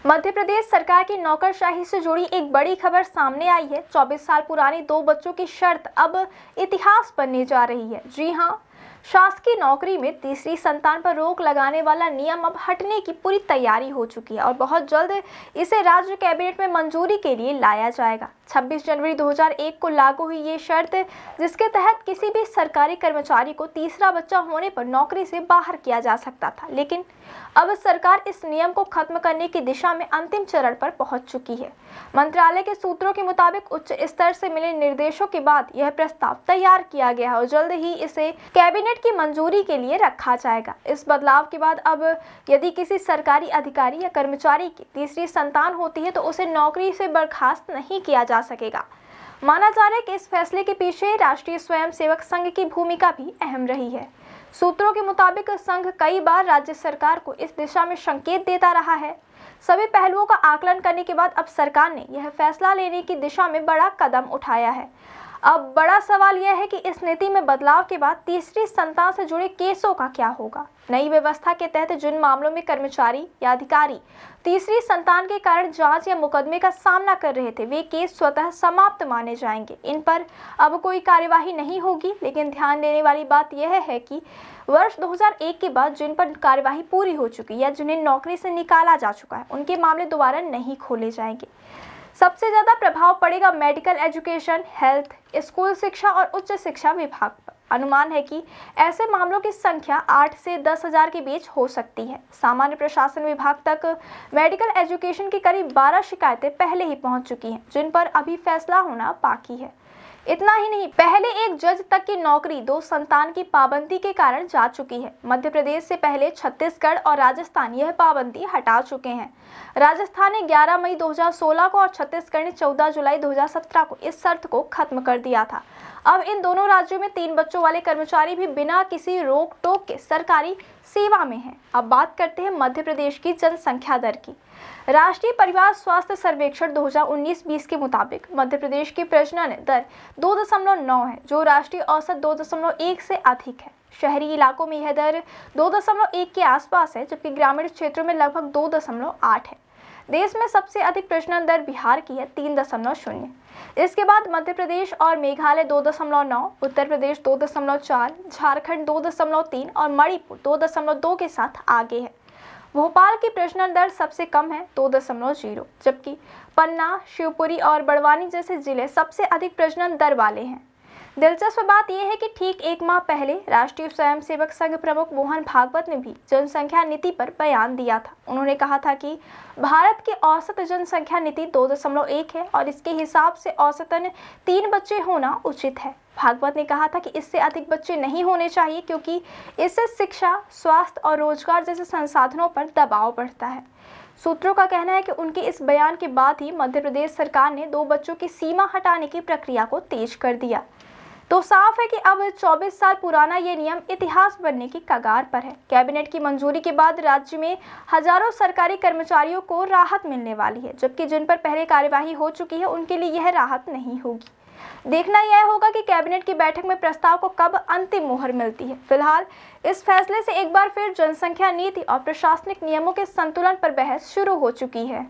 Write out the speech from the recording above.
मध्य प्रदेश सरकार की नौकरशाही से जुड़ी एक बड़ी खबर सामने आई है। 24 साल पुरानी 2 बच्चों की शर्त अब इतिहास बनने जा रही है। जी हां, शासकीय नौकरी में तीसरी संतान पर रोक लगाने वाला नियम अब हटने की पूरी तैयारी हो चुकी है और बहुत जल्द इसे राज्य कैबिनेट में मंजूरी के लिए लाया जाएगा। 26 जनवरी 2001 को लागू हुई ये शर्त, जिसके तहत किसी भी सरकारी कर्मचारी को तीसरा बच्चा होने पर नौकरी से बाहर किया जा सकता था, लेकिन अब सरकार इस नियम को खत्म करने की दिशा में अंतिम चरण पर पहुंच चुकी है। मंत्रालय के सूत्रों के मुताबिक उच्च स्तर से मिले निर्देशों के बाद यह प्रस्ताव तैयार किया गया है और जल्द ही इसे कैबिनेट की मंजूरी के लिए रखा जाएगा। इस बदलाव के बाद अब यदि किसी सरकारी अधिकारी या कर्मचारी की तीसरी संतान होती है तो उसे नौकरी से बर्खास्त नहीं किया जा सकेगा। माना जा रहा है कि इस फैसले के पीछे राष्ट्रीय स्वयंसेवक संघ की भूमिका भी अहम रही है। सूत्रों के मुताबिक संघ कई बार राज्य सरकार को इस दिशा में संकेत देता रहा है। सभी पहलुओं का आकलन करने के बाद अब सरकार ने यह फैसला लेने की दिशा में बड़ा कदम उठाया है। अब बड़ा सवाल यह है कि इस नीति में बदलाव के बाद तीसरी संतान से जुड़े केसों का क्या होगा। नई व्यवस्था के तहत जिन मामलों में कर्मचारी या अधिकारी तीसरी संतान के कारण जांच या मुकदमे का सामना कर रहे थे, वे केस स्वतः समाप्त माने जाएंगे। इन पर अब कोई कार्यवाही नहीं होगी, लेकिन ध्यान देने वाली बात यह है कि वर्ष 2001 के बाद जिन पर कार्यवाही पूरी हो चुकी या जिन्हें नौकरी से निकाला जा चुका है, उनके मामले दोबारा नहीं खोले जाएंगे। सबसे ज्यादा प्रभाव पड़ेगा मेडिकल एजुकेशन, हेल्थ, स्कूल शिक्षा और उच्च शिक्षा विभाग पर। अनुमान है कि ऐसे मामलों की संख्या 8 से 10,000 के बीच हो सकती है। सामान्य प्रशासन विभाग तक मेडिकल एजुकेशन की करीब 12 शिकायतें पहले ही पहुंच चुकी हैं, जिन पर अभी फैसला होना बाकी है। इतना ही नहीं, पहले एक जज तक की नौकरी 2 संतान की पाबंदी के कारण जा चुकी है। मध्य प्रदेश से पहले छत्तीसगढ़ और राजस्थान यह पाबंदी हटा चुके हैं। राजस्थान ने 11 मई 2016 को और छत्तीसगढ़ ने 14 जुलाई 2017 को इस शर्त को खत्म कर दिया था। अब इन दोनों राज्यों में 3 बच्चों वाले कर्मचारी भी बिना किसी रोक टोक के सरकारी सेवा में हैं। अब बात करते हैं मध्य प्रदेश की जनसंख्या दर की। राष्ट्रीय परिवार स्वास्थ्य सर्वेक्षण 2019-20 के मुताबिक मध्य प्रदेश की प्रजनन दर 2.9 है, जो राष्ट्रीय औसत 2.1 से अधिक है। शहरी इलाकों में यह दर 2.1 के आसपास है, जबकि ग्रामीण क्षेत्रों में लगभग 2.8 है। देश में सबसे अधिक प्रजनन दर बिहार की है, 3.0। इसके बाद मध्य प्रदेश और मेघालय 2.9, उत्तर प्रदेश 2.4, झारखंड 2.3 और मणिपुर 2.2 के साथ आगे है। भोपाल की प्रजनन दर सबसे कम है, 2.0, जबकि पन्ना, शिवपुरी और बड़वानी जैसे जिले सबसे अधिक प्रजनन दर वाले हैं। दिलचस्प बात यह है कि ठीक एक माह पहले राष्ट्रीय स्वयंसेवक संघ प्रमुख मोहन भागवत ने भी जनसंख्या नीति पर बयान दिया था। उन्होंने कहा था कि भारत की औसत जनसंख्या नीति 2.1 है और इसके हिसाब से औसतन 3 बच्चे होना उचित है। भागवत ने कहा था कि इससे अधिक बच्चे नहीं होने चाहिए, क्योंकि इससे शिक्षा, स्वास्थ्य और रोजगार जैसे संसाधनों पर दबाव बढ़ता है। सूत्रों का कहना है कि उनके इस बयान के बाद ही मध्य प्रदेश सरकार ने 2 बच्चों की सीमा हटाने की प्रक्रिया को तेज कर दिया। तो साफ है कि अब 24 साल पुराना ये नियम इतिहास बनने की कगार पर है। कैबिनेट की मंजूरी के बाद राज्य में हजारों सरकारी कर्मचारियों को राहत मिलने वाली है, जबकि जिन पर पहले कार्यवाही हो चुकी है उनके लिए यह राहत नहीं होगी। देखना यह होगा कि कैबिनेट की बैठक में प्रस्ताव को कब अंतिम मोहर मिलती है। फिलहाल इस फैसले से एक बार फिर जनसंख्या नीति और प्रशासनिक नियमों के संतुलन पर बहस शुरू हो चुकी है।